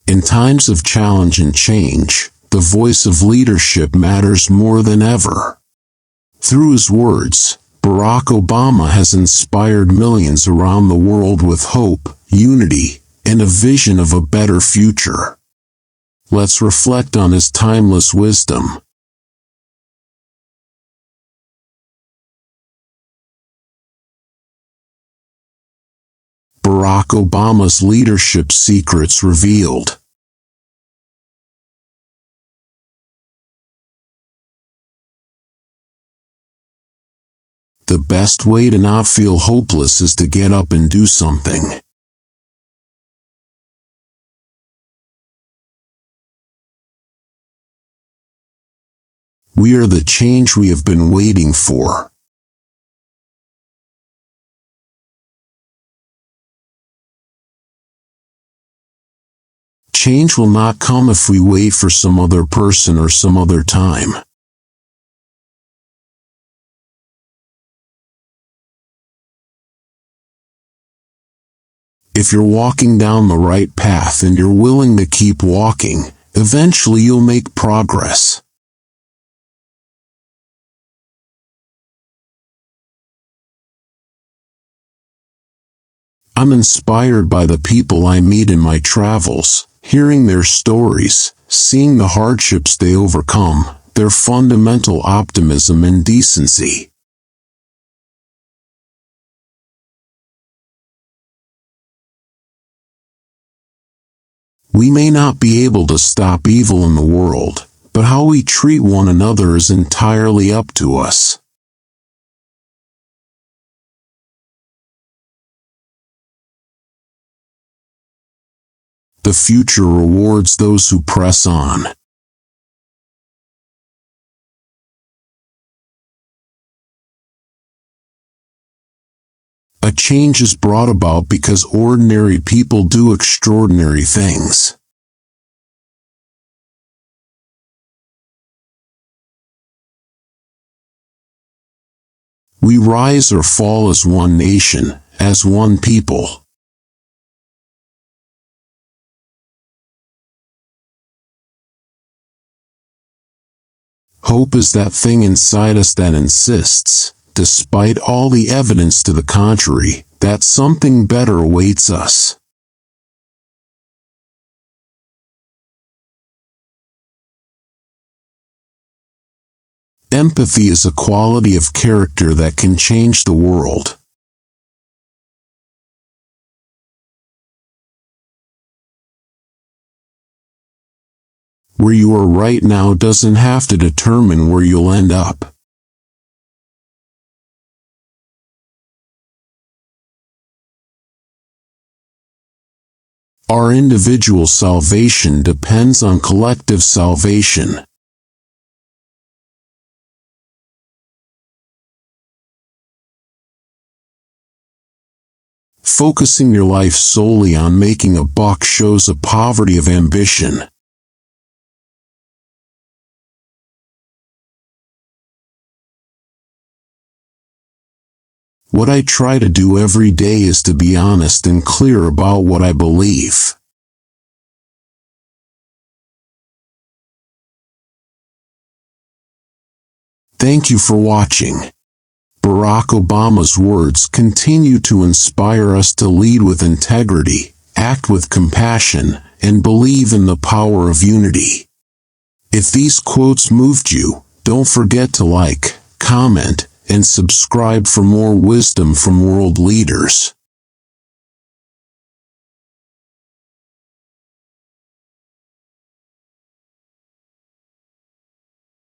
In times of challenge and change, the voice of leadership matters more than ever. Through his words, Barack Obama has inspired millions around the world with hope, unity, and a vision of a better future. Let's reflect on his timeless wisdom. Barack Obama's leadership secrets revealed. The best way to not feel hopeless is to get up and do something. We are the change we have been waiting for. Change will not come if we wait for some other person or some other time. If you're walking down the right path and you're willing to keep walking, eventually you'll make progress. I'm inspired by the people I meet in my travels, hearing their stories, seeing the hardships they overcome, their fundamental optimism and decency. We may not be able to stop evil in the world, but how we treat one another is entirely up to us. The future rewards those who press on. A change is brought about because ordinary people do extraordinary things. We rise or fall as one nation, as one people. Hope is that thing inside us that insists, despite all the evidence to the contrary, that something better awaits us. Empathy is a quality of character that can change the world. Where you are right now doesn't have to determine where you'll end up. Our individual salvation depends on collective salvation. Focusing your life solely on making a buck shows a poverty of ambition. What I try to do every day is to be honest and clear about what I believe. Thank you for watching. Barack Obama's words continue to inspire us to lead with integrity, act with compassion, and believe in the power of unity. If these quotes moved you, don't forget to like, comment, and subscribe for more wisdom from world leaders.